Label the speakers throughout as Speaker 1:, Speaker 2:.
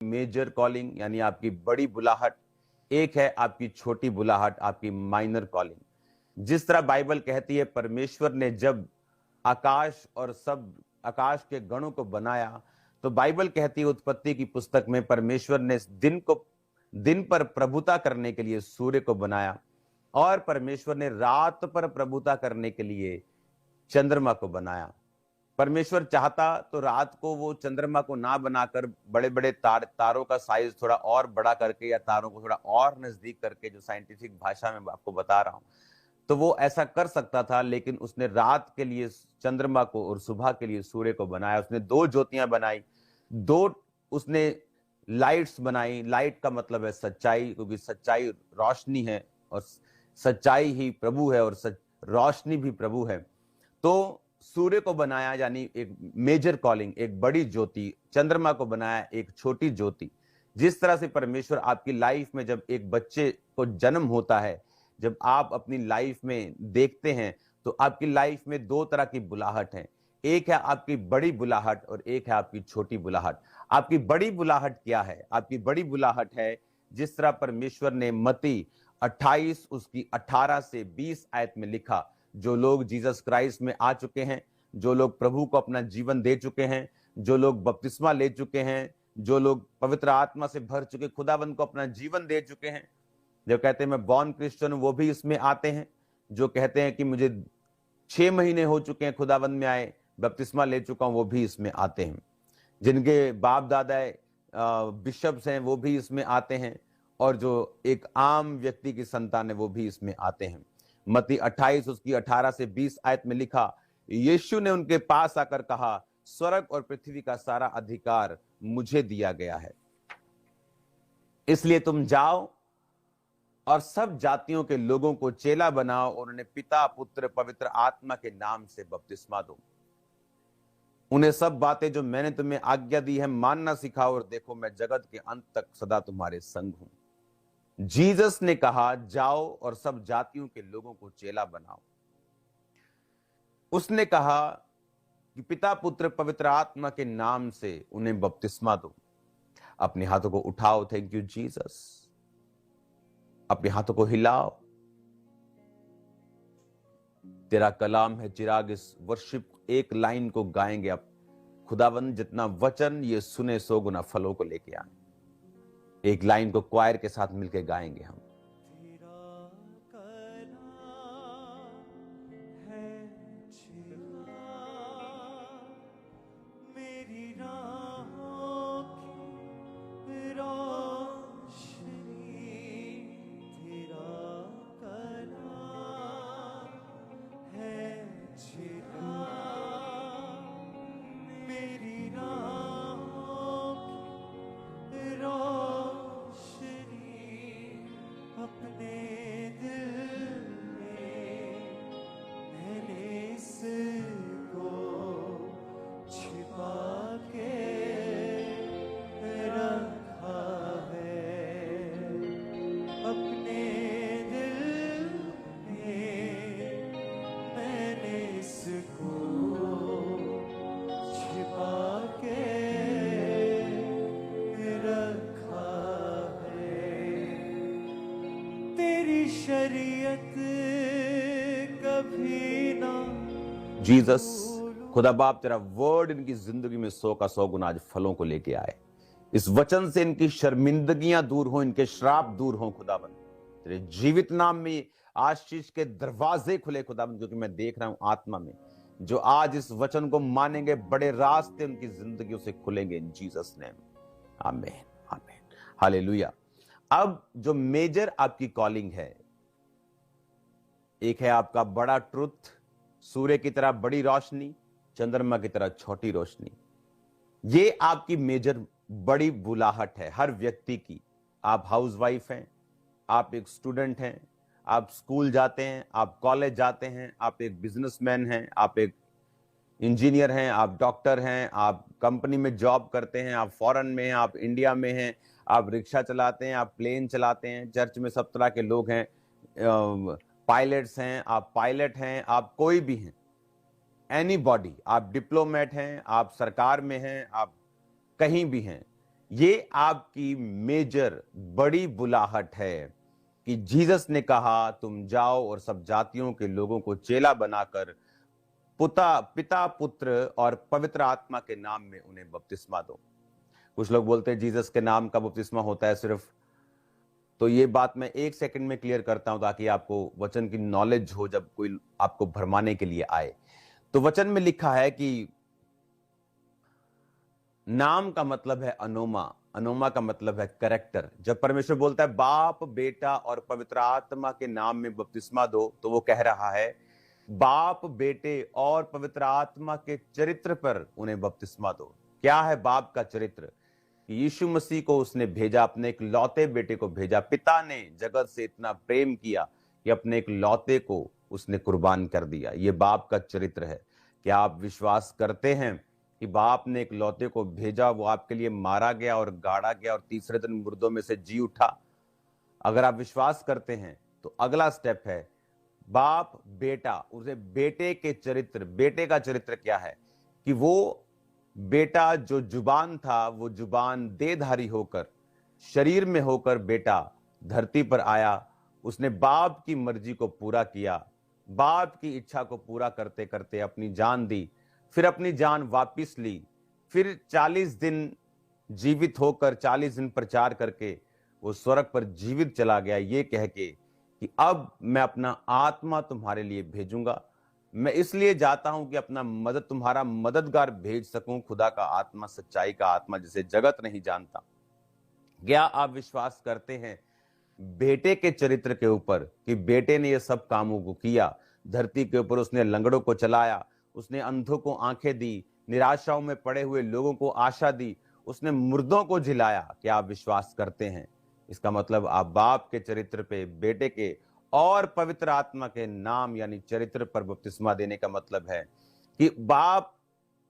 Speaker 1: Major calling यानी आपकी बड़ी बुलाहट, एक है आपकी छोटी बुलाहट, आपकी माइनर कॉलिंग। जिस तरह बाइबल कहती है परमेश्वर ने जब आकाश और सब आकाश के गणों को बनाया, तो बाइबल कहती है उत्पत्ति की पुस्तक में परमेश्वर ने दिन पर प्रभुता करने के लिए सूर्य को बनाया, और परमेश्वर ने रात पर प्रभुता करने के लिए चंद्रमा को बनाया। परमेश्वर चाहता तो रात को वो चंद्रमा को ना बनाकर बड़े बड़े तारों का साइज थोड़ा और बड़ा करके, या तारों को थोड़ा और नजदीक करके, जो साइंटिफिक भाषा में आपको बता रहा हूं, तो वो ऐसा कर सकता था। लेकिन उसने रात के लिए चंद्रमा को और सुबह के लिए सूर्य को बनाया। उसने दो ज्योतियां बनाई, दो उसने लाइट्स बनाई। लाइट का मतलब है सच्चाई, क्योंकि सच्चाई रोशनी है, और सच्चाई ही प्रभु है, और रोशनी भी प्रभु है। तो सूर्य को बनाया यानी एक मेजर कॉलिंग, एक बड़ी ज्योति। चंद्रमा को बनाया एक छोटी ज्योति। जिस तरह से परमेश्वर आपकी लाइफ में, जब एक बच्चे को जन्म होता है, जब आप अपनी लाइफ में देखते हैं, तो आपकी लाइफ में दो तरह की बुलाहट है। एक है आपकी बड़ी बुलाहट और एक है आपकी छोटी बुलाहट। आपकी बड़ी बुलाहट क्या है? आपकी बड़ी बुलाहट है जिस तरह परमेश्वर ने मत्ती 28 उसकी 18 से 20 आयत में लिखा, जो लोग जीसस क्राइस्ट में आ चुके हैं, जो लोग प्रभु को अपना जीवन दे चुके हैं, जो लोग बपतिस्मा ले चुके हैं, जो लोग पवित्र आत्मा से भर चुके, खुदावंद को अपना जीवन दे चुके हैं, जो कहते हैं मैं बॉर्न क्रिश्चियन हूं, वो भी इसमें आते हैं। जो कहते हैं कि मुझे 6 महीने हो चुके हैं खुदावंद में आए, बपतिस्मा ले चुका हूं, वो भी इसमें आते हैं। जिनके बाप दादा बिशप्स हैं, वो भी इसमें आते हैं। और जो एक आम व्यक्ति की संतान है, वो भी इसमें आते हैं। मत्ती 28 उसकी 18 से 20 आयत में लिखा, यीशु ने उनके पास आकर कहा, स्वर्ग और पृथ्वी का सारा अधिकार मुझे दिया गया है, इसलिए तुम जाओ और सब जातियों के लोगों को चेला बनाओ और उन्हें पिता पुत्र पवित्र आत्मा के नाम से बपतिस्मा दो। उन्हें सब बातें जो मैंने तुम्हें आज्ञा दी है मानना सिखाओ, और देखो मैं जगत के अंत तक सदा तुम्हारे संग हूं। जीसस ने कहा जाओ और सब जातियों के लोगों को चेला बनाओ। उसने कहा कि पिता पुत्र पवित्र आत्मा के नाम से उन्हें बपतिस्मा दो। अपने हाथों को उठाओ, थैंक यू जीसस। अपने हाथों को हिलाओ। तेरा कलाम है चिराग, इस वर्शिप एक लाइन को गाएंगे अब। खुदावंद जितना वचन ये सुने सो गुना फलों को लेके आए। एक लाइन को क्वायर के साथ मिलकर गाएंगे हम। जीसस, खुदा बाप तेरा वर्ड इनकी जिंदगी में 100 का 100 गुना आज फलों को लेके आए। इस वचन से इनकी शर्मिंदगियां दूर हो, इनके श्राप दूर हो खुदाबंद। तेरे जीवित नाम में आशीष के दरवाजे खुले खुदाबंद, क्योंकि मैं देख रहा हूं आत्मा में जो आज इस वचन को मानेंगे, बड़े रास्ते उनकी जिंदगियों से खुलेंगे इन जीसस नेम। आमीन, आमीन, हालेलुया। अब जो मेजर आपकी कॉलिंग है, एक है आपका बड़ा ट्रुथ, सूर्य की तरह बड़ी रोशनी, चंद्रमा की तरह छोटी रोशनी। ये आपकी मेजर बड़ी बुलाहट है हर व्यक्ति की। आप हाउसवाइफ हैं, आप एक स्टूडेंट हैं, आप स्कूल जाते हैं, आप कॉलेज जाते हैं, आप एक बिजनेसमैन हैं, आप एक इंजीनियर हैं, आप डॉक्टर हैं, आप कंपनी में जॉब करते हैं, आप फॉरेन में हैं, आप इंडिया में हैं, आप रिक्शा चलाते हैं, आप प्लेन चलाते हैं, चर्च में सब तरह के लोग हैं, पायलट्स हैं, आप पायलट हैं, आप कोई भी हैं, एनी बॉडी, आप डिप्लोमेट हैं, आप सरकार में हैं, आप कहीं भी हैं। ये आपकी मेजर बड़ी बुलाहट है कि जीसस ने कहा तुम जाओ और सब जातियों के लोगों को चेला बनाकर पिता पुत्र और पवित्र आत्मा के नाम में उन्हें बपतिस्मा दो। कुछ लोग बोलते हैं जीसस के नाम का बपतिस्मा होता है सिर्फ, तो ये बात मैं एक सेकंड में क्लियर करता हूं ताकि आपको वचन की नॉलेज हो जब कोई आपको भरमाने के लिए आए। तो वचन में लिखा है कि नाम का मतलब है अनोमा, अनोमा का मतलब है कैरेक्टर। जब परमेश्वर बोलता है बाप बेटा और पवित्र आत्मा के नाम में बपतिस्मा दो, तो वो कह रहा है बाप बेटे और पवित्र आत्मा के चरित्र पर उन्हें बपतिस्मा दो। क्या है बाप का चरित्र? यीशु मसीह को उसने भेजा, अपने एक लौते बेटे को भेजा। पिता ने जगत से इतना प्रेम किया कि अपने एक लौते को उसने कुर्बान कर दिया। ये बाप का चरित्र है। क्या आप विश्वास करते हैं कि बाप ने एक लौते को भेजा, वो आपके लिए मारा गया और गाड़ा गया और तीसरे दिन मुर्दों में से जी उठा? अगर आप विश्वास करते हैं तो अगला स्टेप है बाप बेटा, उसे बेटे के चरित्र। बेटे का चरित्र क्या है कि वो बेटा जो जुबान था, वो जुबान देहधारी होकर, शरीर में होकर बेटा धरती पर आया। उसने बाप की मर्जी को पूरा किया, बाप की इच्छा को पूरा करते करते अपनी जान दी, फिर अपनी जान वापिस ली, फिर 40 दिन जीवित होकर 40 दिन प्रचार करके वो स्वर्ग पर जीवित चला गया, ये कह के कि अब मैं अपना आत्मा तुम्हारे लिए भेजूंगा। मैं इसलिए जाता हूं कि अपना तुम्हारा मददगार भेज सकूं, खुदा का आत्मा, सच्चाई का आत्मा, जिसे जगत नहीं जानता। क्या आप विश्वास करते हैं बेटे के चरित्र के ऊपर कि बेटे ने ये सब कामों को किया? धरती के ऊपर उसने लंगड़ों को चलाया, उसने अंधों को आंखें दी, निराशाओं में पड़े हुए लोगों को आशा दी, उसने मुर्दों को जिलाया। क्या आप विश्वास करते हैं? इसका मतलब आप बाप के चरित्र पे, बेटे के और पवित्र आत्मा के नाम यानी चरित्र पर बपतिस्मा देने का मतलब है कि बाप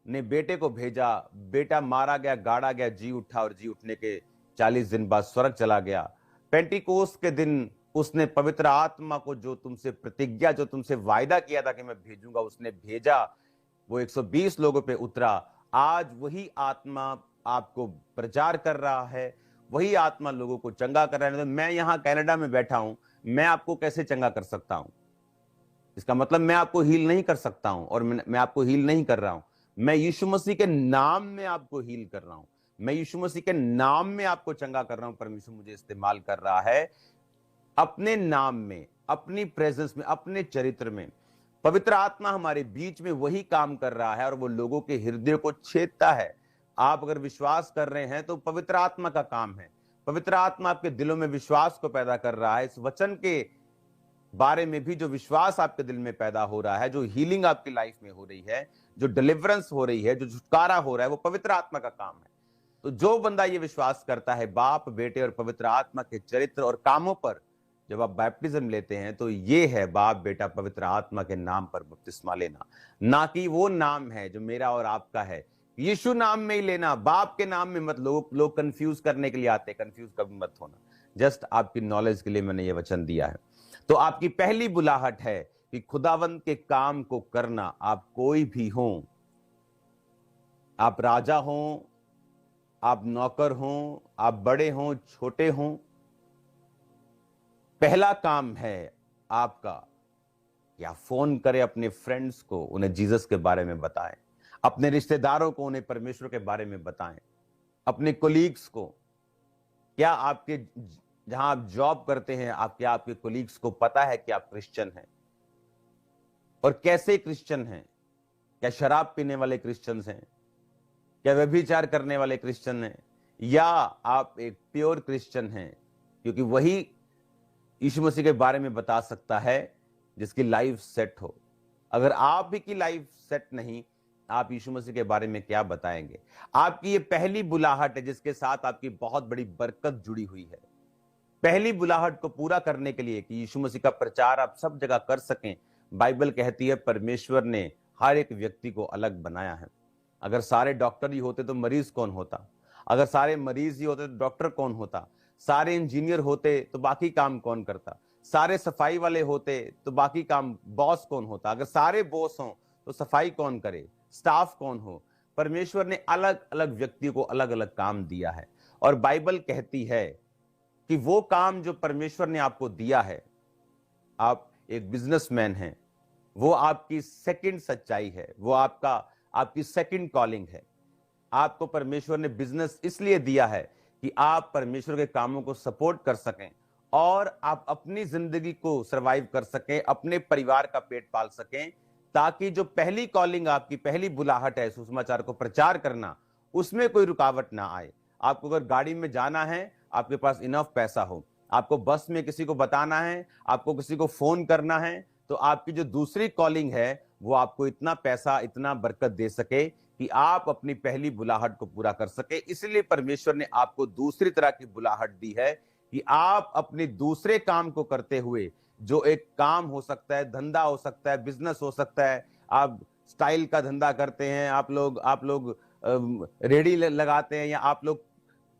Speaker 1: ने बेटे को भेजा, बेटा मारा गया, गाड़ा गया, जी उठा और जी उठने के 40 दिन बाद स्वर्ग चला गया। पेंटिकोस्ट के दिन उसने पवित्र आत्मा को, जो तुमसे प्रतिज्ञा, जो तुमसे वायदा किया था कि मैं भेजूंगा, उसने भेजा। वो 120 लोगों पे उतरा। आज वही आत्मा आपको प्रचार कर रहा है, वही आत्मा लोगों को चंगा कर रहा है। मैं यहां कनाडा में बैठा हूं, मैं आपको कैसे चंगा कर सकता हूं? इसका मतलब मैं आपको हील नहीं कर सकता हूं, और मैं आपको हील नहीं कर रहा हूं। मैं यीशु मसीह के नाम में आपको हील कर रहा हूं, मैं यीशु मसीह के नाम में आपको चंगा कर रहा हूं। परमेश्वर मुझे इस्तेमाल कर रहा है अपने नाम में, अपनी प्रेजेंस में, अपने चरित्र में। पवित्र आत्मा हमारे बीच में वही काम कर रहा है और वो लोगों के हृदय को छेदता है। आप अगर विश्वास कर रहे हैं तो पवित्र आत्मा का काम है। पवित्र आत्मा आपके दिलों में विश्वास को पैदा कर रहा है। इस वचन के बारे में भी जो विश्वास आपके दिल में पैदा हो रहा है, जो हीलिंग आपकी लाइफ में हो रही है, जो डिलीवरेंस हो रही है, जो छुटकारा हो रहा है, वो पवित्र आत्मा का काम है। तो जो बंदा ये विश्वास करता है बाप, बेटे और पवित्र आत्मा के चरित्र और कामों पर, जब आप बैप्टिज्म लेते हैं तो ये है बाप, बेटा, पवित्र आत्मा के नाम पर बपतिस्मा लेना। ना कि वो नाम है जो मेरा और आपका है, यीशु नाम में ही लेना, बाप के नाम में मत। लोग कंफ्यूज करने के लिए आते, कंफ्यूज कभी मत होना। जस्ट आपकी नॉलेज के लिए मैंने ये वचन दिया है। तो आपकी पहली बुलाहट है कि खुदावंद के काम को करना। आप कोई भी हो, आप राजा हो, आप नौकर हो, आप बड़े हो, छोटे हो, पहला काम है आपका कि आप फोन करें अपने फ्रेंड्स को, उन्हें जीसस के बारे में बताएं। अपने रिश्तेदारों को उन्हें परमेश्वर के बारे में बताएं। अपने कोलीग्स को, क्या आपके जहां आप जॉब करते हैं, आपके कोलीग्स को पता है कि आप क्रिश्चियन हैं? और कैसे क्रिश्चियन हैं? क्या शराब पीने वाले क्रिश्चियंस हैं? क्या व्यभिचार करने वाले क्रिश्चियन हैं? या आप एक प्योर क्रिश्चियन हैं? क्योंकि वही यीशु मसीह के बारे में बता सकता है जिसकी लाइफ सेट हो। अगर आप भी की लाइफ सेट नहीं, आप यीशु मसीह के बारे में क्या बताएंगे? आपकी ये पहली बुलाहट है जिसके साथ आपकी बहुत बड़ी बरकत जुड़ी हुई है। पहली बुलाहट को पूरा करने के लिए कि यीशु मसीह का प्रचार आप सब जगह कर सकें, बाइबल कहती है परमेश्वर ने हर एक व्यक्ति को अलग बनाया है। अगर सारे डॉक्टर ही होते तो मरीज कौन होता? अगर सारे मरीज ही होते तो डॉक्टर कौन होता? सारे इंजीनियर होते तो बाकी काम कौन करता? सारे सफाई वाले होते तो बाकी काम बॉस कौन होता? अगर सारे बॉस हों तो सफाई कौन करे? स्टाफ कौन हो? परमेश्वर ने अलग अलग व्यक्ति को अलग अलग काम दिया है और बाइबल कहती है कि वो काम जो परमेश्वर ने आपको दिया है, आप एक बिजनेसमैन हैं, वो आपकी सेकंड सच्चाई है, वो आपकी सेकंड कॉलिंग है। आपको परमेश्वर ने बिजनेस इसलिए दिया है कि आप परमेश्वर के कामों को सपोर्ट कर सकें और आप अपनी जिंदगी को सरवाइव कर सकें, अपने परिवार का पेट पाल सकें, ताकि जो पहली कॉलिंग आपकी पहली बुलाहट है सुसमाचार को प्रचार करना, उसमें कोई रुकावट ना आए। आपको अगर गाड़ी में जाना है, आपके पास इनफ पैसा हो, आपको बस में किसी को बताना है, आपको किसी को फोन करना है, तो आपकी जो दूसरी कॉलिंग है वो आपको इतना पैसा, इतना बरकत दे सके कि आप अपनी पहली बुलाहट को पूरा कर सके। इसलिए परमेश्वर ने आपको दूसरी तरह की बुलाहट दी है कि आप अपने दूसरे काम को करते हुए, जो एक काम हो सकता है, धंधा हो सकता है, बिजनेस हो सकता है, आप स्टाइल का धंधा करते हैं, आप लोग रेडी लगाते हैं, या आप लोग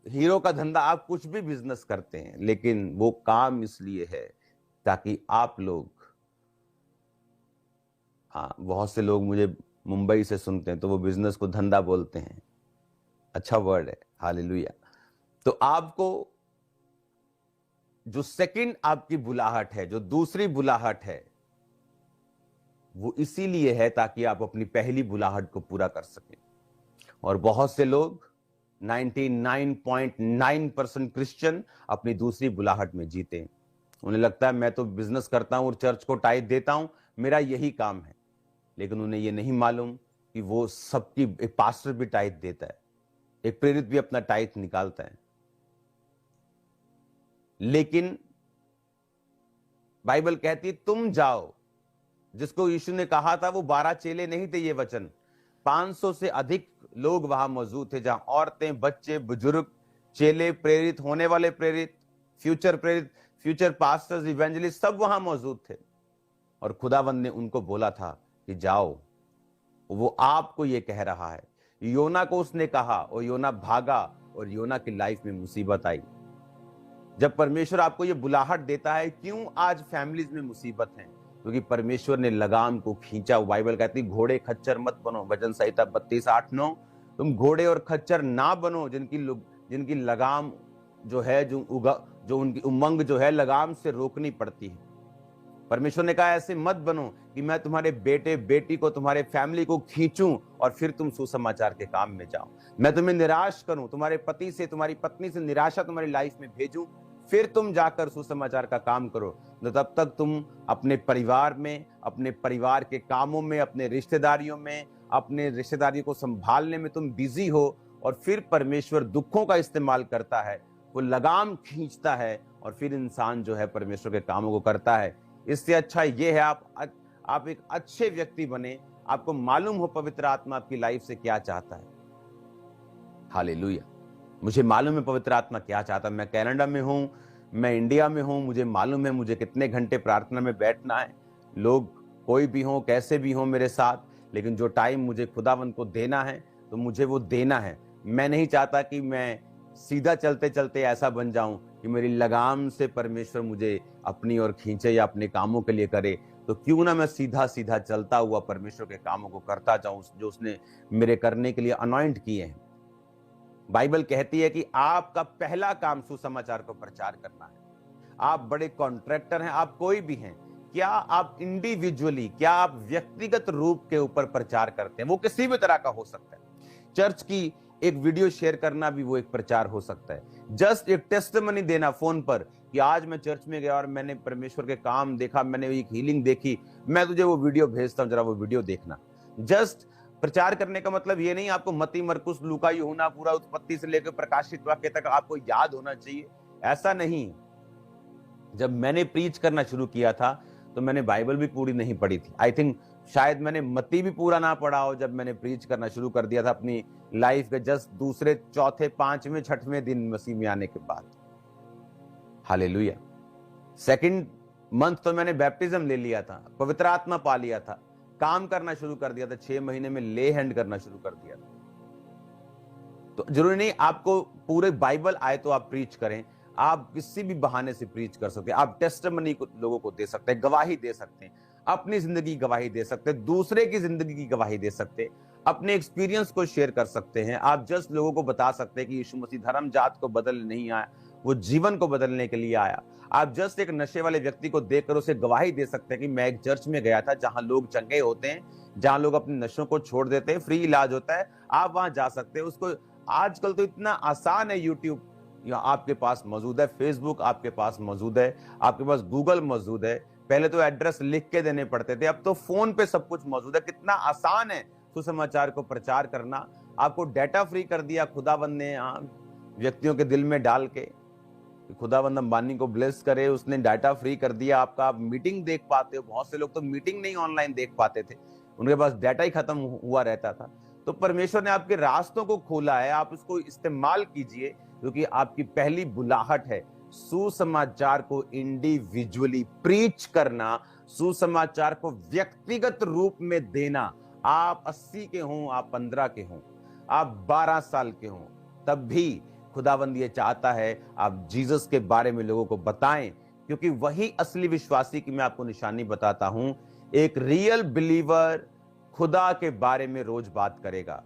Speaker 1: हीरो का धंधा, आप कुछ भी बिजनेस करते हैं, लेकिन वो काम इसलिए है ताकि आप लोग, हाँ, बहुत से लोग मुझे मुंबई से सुनते हैं तो वो बिजनेस को धंधा बोलते हैं। अच्छा वर्ड है, हालेलुया। तो आपको जो सेकंड आपकी बुलाहट है, जो दूसरी बुलाहट है, वो इसीलिए है ताकि आप अपनी पहली बुलाहट को पूरा कर सकें। और बहुत से लोग 99.9% क्रिश्चियन अपनी दूसरी बुलाहट में जीते हैं। उन्हें लगता है मैं तो बिजनेस करता हूं और चर्च को टाइट देता हूं, मेरा यही काम है। लेकिन उन्हें यह नहीं मालूम कि वो सबकी, एक पास्टर भी टाइट देता है, एक प्रेरित भी अपना टाइट निकालता है। लेकिन बाइबल कहती है तुम जाओ, जिसको यीशु ने कहा था, वो 12 चेले नहीं थे, ये वचन 500 से अधिक लोग वहां मौजूद थे, जहां औरतें, बच्चे, बुजुर्ग, चेले, प्रेरित, होने वाले प्रेरित, फ्यूचर पास्टर्स, इवेंजलिस्ट, सब वहां मौजूद थे। और खुदावंद ने उनको बोला था कि जाओ। वो आपको ये कह रहा है। योना को उसने कहा और योना भागा और योना की लाइफ में मुसीबत आई। जब परमेश्वर आपको ये बुलाहट देता है, क्यों आज फैमिलीज में मुसीबत है? क्योंकि परमेश्वर ने लगाम को खींचा। बाइबल कहती घोड़े खच्चर मत बनो, वचन संहिता 32:8-9। तुम घोड़े और खच्चर ना बनो जिनकी लगाम जो है, जो उनकी उमंग जो है, लगाम से रोकनी पड़ती है। परमेश्वर ने कहा ऐसे मत बनो कि मैं तुम्हारे बेटे बेटी को, तुम्हारे फैमिली को खींचूं और फिर तुम सुसमाचार के काम में जाओ। मैं तुम्हें निराश करूं, तुम्हारे पति से, तुम्हारी पत्नी से निराशा तुम्हारी लाइफ में भेजूं, फिर तुम जाकर सुसमाचार का काम करो। तो तब तक तुम अपने परिवार में, अपने परिवार के कामों में, अपने रिश्तेदारियों में, अपने रिश्तेदारियों को संभालने में तुम बिजी हो। और फिर परमेश्वर दुखों का इस्तेमाल करता है, वो लगाम खींचता है और फिर इंसान जो है परमेश्वर के कामों को करता है। इससे अच्छा ये है आप एक अच्छे व्यक्ति बने, आपको मालूम हो पवित्र आत्मा आपकी लाइफ से क्या चाहता है। हालेलुया। मुझे मालूम है पवित्र आत्मा क्या चाहता है। मैं कनाडा में हूं, मैं इंडिया में हूं, मुझे मालूम है मुझे कितने घंटे प्रार्थना में बैठना है। लोग कोई भी हो, कैसे भी हो मेरे साथ, लेकिन जो टाइम मुझे खुदावंद को देना है तो मुझे वो देना है। मैं नहीं चाहता कि मैं सीधा चलते चलते ऐसा बन जाऊं कि मेरी लगाम से परमेश्वर मुझे अपनी ओर खींचे या अपने कामों के लिए करे। तो क्यों ना मैं सीधा सीधा चलता हुआ परमेश्वर के कामों को करता जाऊं जो उसने मेरे करने के लिए अनॉइंट किए हैं। बाइबल कहती है कि आपका पहला काम सुसमाचार को प्रचार करना है। आप बड़े कॉन्ट्रैक्टर हैं, आप कोई भी हैं, क्या आप इंडिविजुअली, क्या आप व्यक्तिगत रूप के ऊपर प्रचार करते हैं? वो किसी भी तरह का हो सकता है। चर्च की एक वीडियो शेयर करना भी वो एक प्रचार हो सकता है। जस्ट एक टेस्टिमनी देना फोन पर कि आज मैं चर्च में गया और मैंने परमेश्वर के काम देखा, मैंने एक हीलिंग देखी, मैं तुझे वो वीडियो भेजता हूं, जरा वो वीडियो देखना। जस्ट प्रचार करने का मतलब ये नहीं आपको मत्ती, मरकुस, लूका, यूहन्ना पूरा उत्पत्ति से लेकर प्रकाशित वाक्य तक आपको याद होना चाहिए, ऐसा नहीं। जब मैंने प्रीच करना शुरू किया था तो मैंने बाइबल भी पूरी नहीं पढ़ी थी। आई थिंक शायद मैंने मत्ती भी पूरा ना पढ़ा हो जब मैंने प्रीच करना शुरू कर दिया था अपनी लाइफ के जस्ट दूसरे, चौथे, 5वें, 6वें दिन मसीह में आने के बाद। हालेलुया। सेकंड मंथ तो मैंने बैप्टिज्म ले लिया था, पवित्र आत्मा पा लिया था, काम करना शुरू कर दिया था, 6 महीने में ले हैंड करना शुरू कर दिया था। तो जरूरी नहीं आपको पूरे बाइबल आए तो आप प्रीच करें, आप किसी भी बहाने से प्रीच कर सकते हैं। आप टेस्टिमनी को लोगों को दे सकते हैं, गवाही दे सकते हैं, अपनी जिंदगी की गवाही दे सकते हैं, दूसरे की जिंदगी की गवाही दे सकते हैं। अपने एक्सपीरियंस को शेयर कर सकते हैं, आप जस्ट लोगों को बता सकते हैं कि यीशु मसीह धर्म जात को बदलने नहीं आया, वो जीवन को बदलने के लिए आया। आप जस्ट एक नशे वाले व्यक्ति को देखकर उसे गवाही दे सकते हैं कि मैं एक चर्च में गया था जहां लोग चंगे होते हैं, जहां लोग अपने नशों को छोड़ देते हैं, फ्री इलाज होता है, आप वहां जा सकते हैं। उसको आजकल तो इतना आसान है, यूट्यूब यहाँ आपके पास मौजूद है, फेसबुक आपके पास मौजूद है, आपके पास गूगल मौजूद है। पहले तो एड्रेस लिख के देने पड़ते थे, अब तो फोन पे सब कुछ मौजूद है। कितना आसान है सुसमाचार को प्रचार करना। आपको डाटा फ्री कर दिया खुदावंद ने व्यक्तियों के दिल में डाल के। खुदावंद अंबानी को ब्लेस करे, उसने डाटा फ्री कर दिया आपका। आप मीटिंग देख पाते हो, बहुत से लोग तो मीटिंग नहीं ऑनलाइन देख पाते थे, उनके पास डाटा ही खत्म हुआ रहता था। तो परमेश्वर ने आपके रास्तों को खोला है, आप उसको इस्तेमाल कीजिए, क्योंकि आपकी पहली बुलाहट है सुसमाचार को इंडिविजुअली प्रीच करना, सुसमाचार को व्यक्तिगत रूप में देना। आप 80 के हों, आप 15 के हों, आप 12 साल के हों, तब भी खुदावंद ये चाहता है आप जीसस के बारे में लोगों को बताएं, क्योंकि वही असली विश्वासी की मैं आपको निशानी बताता हूं। एक रियल बिलीवर खुदा के बारे में रोज बात करेगा।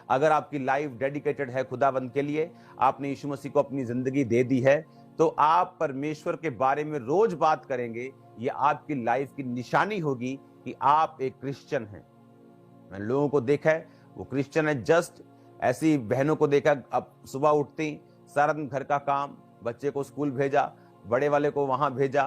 Speaker 1: अगर आपकी लाइफ डेडिकेटेड है खुदावंद के लिए, आपने यीशु मसीह को अपनी जिंदगी दे दी है, तो आप परमेश्वर के बारे में रोज बात करेंगे। ये आपकी लाइफ की निशानी होगी कि आप एक क्रिश्चियन हैं। मैंने लोगों को देखा है वो क्रिश्चियन है, जस्ट ऐसी बहनों को देखा, अब सुबह उठती सारा दिन घर का काम, बच्चे को स्कूल भेजा, बड़े वाले को वहां भेजा,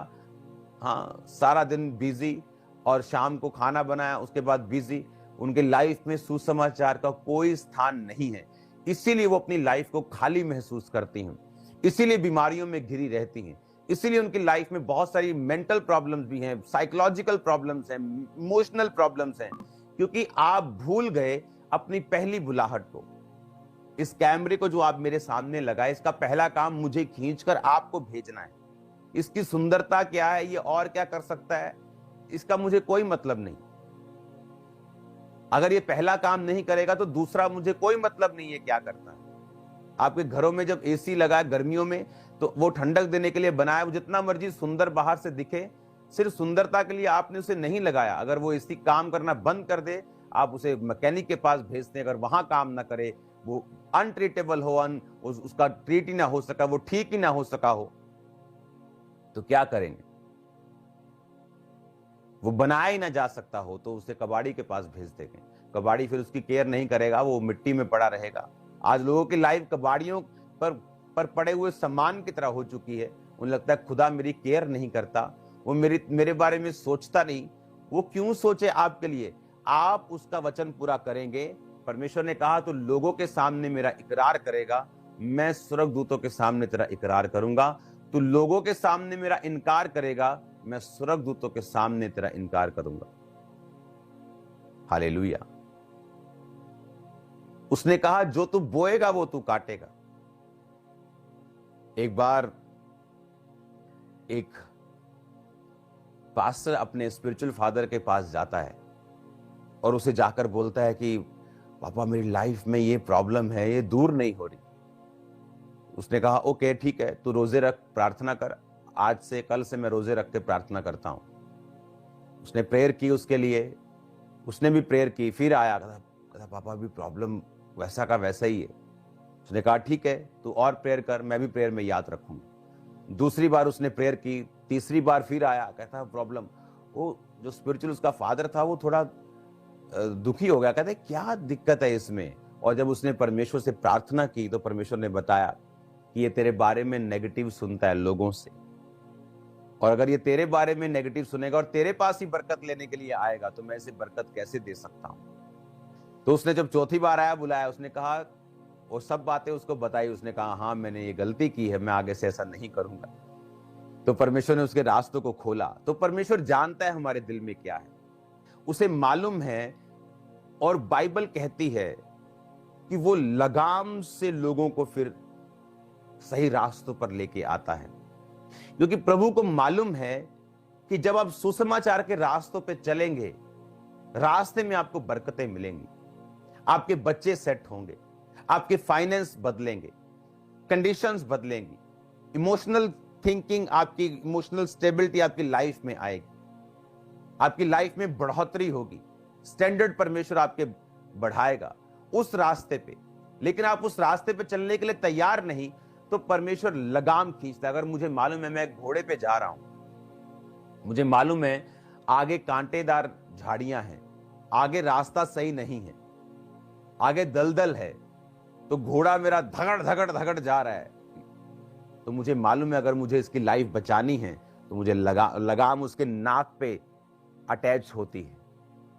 Speaker 1: हाँ सारा दिन बिजी, और शाम को खाना बनाया, उसके बाद बिजी। उनके लाइफ में सुसमाचार का कोई स्थान नहीं है, इसीलिए वो अपनी लाइफ को खाली महसूस करती हैं, इसीलिए बीमारियों में घिरी रहती हैं, इसीलिए उनकी लाइफ में बहुत सारी मेंटल प्रॉब्लम्स भी हैं, साइकोलॉजिकल प्रॉब्लम्स हैं, इमोशनल प्रॉब्लम्स हैं, क्योंकि आप भूल गए अपनी पहली बुलाहट को। इस कैमरे को जो आप मेरे सामने लगाए, इसका पहला काम मुझे खींचकर आपको भेजना है। इसकी सुंदरता क्या है, ये और क्या कर सकता है, इसका मुझे कोई मतलब नहीं। अगर ये पहला काम नहीं करेगा तो दूसरा मुझे कोई मतलब नहीं है क्या करता है। आपके घरों में जब एसी लगा है गर्मियों में, तो वो ठंडक देने के लिए बनाया, वो जितना मर्जी सुंदर बाहर से दिखे, सिर्फ सुंदरता के लिए आपने उसे नहीं लगाया। अगर वो एसी काम करना बंद कर दे, आप उसे मैकेनिक के पास भेजते हैं, अगर वहां काम ना करे, वो अनट्रीटेबल हो, उसका ट्रीट ही ना हो सका, वो ठीक ही ना हो सका हो, तो क्या करेंगे? वो बनाया ही ना जा सकता हो तो उसे कबाड़ी के पास भेज देंगे। कबाड़ी फिर उसकी केयर नहीं करेगा, वो मिट्टी में पड़ा रहेगा। आज लोगों की लाइफ कबाड़ियों पर पड़े हुए सामान की तरह हो चुकी है। उन्हें लगता है खुदा मेरी केयर नहीं करता, वो मेरे बारे में सोचता नहीं। वो क्यों सोचे आपके लिए? आप उसका वचन पूरा करेंगे। परमेश्वर ने कहा तो लोगों के सामने मेरा इकरार करेगा, मैं स्वर्गदूतों के सामने तेरा इकरार करूंगा। तू लोगों के सामने मेरा इनकार करेगा, मैं स्वर्गदूतों के सामने तेरा इनकार करूंगा। हालेलुया। उसने कहा जो तू बोएगा वो तू काटेगा। एक बार एक पास्टर अपने स्पिरिचुअल फादर के पास जाता है और उसे जाकर बोलता है कि पापा मेरी लाइफ में ये प्रॉब्लम है, ये दूर नहीं हो रही। उसने कहा ओके ठीक है, तू रोजे रख, प्रार्थना कर, आज से कल से मैं रोजे रख के प्रार्थना करता हूं। उसने प्रेयर की उसके लिए, उसने भी प्रेयर की, फिर आया, कहता पापा भी प्रॉब्लम वैसा का वैसा ही है। उसने कहा ठीक है तू और प्रेयर कर, मैं भी प्रेयर में याद रखूंगा। दूसरी बार उसने प्रेयर की, तीसरी बार फिर आया, कहता प्रॉब्लम। वो जो स्पिरिचुअल उसका फादर था वो थोड़ा दुखी हो गया, कहते क्या दिक्कत है इसमें। और जब उसने परमेश्वर से प्रार्थना की तो परमेश्वर ने बताया कि ये तेरे बारे में नेगेटिव सुनता है लोगों से, और अगर ये तेरे बारे में नेगेटिव सुनेगा और तेरे पास ही बरकत लेने के लिए आएगा तो मैं इसे बरकत कैसे दे सकता हूं। तो उसने जब चौथी बार आया, बुलाया, उसने कहा और सब बातें उसको बताई। उसने कहा हाँ मैंने ये गलती की है, मैं आगे से ऐसा नहीं करूंगा। तो परमेश्वर ने उसके रास्तों को खोला। तो परमेश्वर जानता है हमारे दिल में क्या है, उसे मालूम है, और बाइबल कहती है कि वो लगाम से लोगों को फिर सही रास्तों पर लेके आता है, क्योंकि प्रभु को मालूम है कि जब आप सुसमाचार के रास्तों पे चलेंगे, रास्ते में आपको बरकतें मिलेंगी, आपके बच्चे सेट होंगे, आपके फाइनेंस बदलेंगे, कंडीशंस बदलेंगी, इमोशनल थिंकिंग, आपकी इमोशनल स्टेबिलिटी आपकी लाइफ में आएगी, आपकी लाइफ में बढ़ोतरी होगी, स्टैंडर्ड परमेश्वर आपके बढ़ाएगा उस रास्ते पे, लेकिन आप उस रास्ते पे चलने के लिए तैयार नहीं, तो परमेश्वर लगाम खींचता है। अगर मुझे मालूम है मैं एक घोड़े पे जा रहा हूं, मुझे मालूम है आगे कांटेदार झाड़ियां हैं, आगे रास्ता सही नहीं है, आगे दलदल है, तो घोड़ा मेरा धगड़ धगड़ धगड़ जा रहा है, तो मुझे मालूम है अगर मुझे इसकी लाइफ बचानी है तो मुझे लगाम उसके नाक पे अटैच होती है।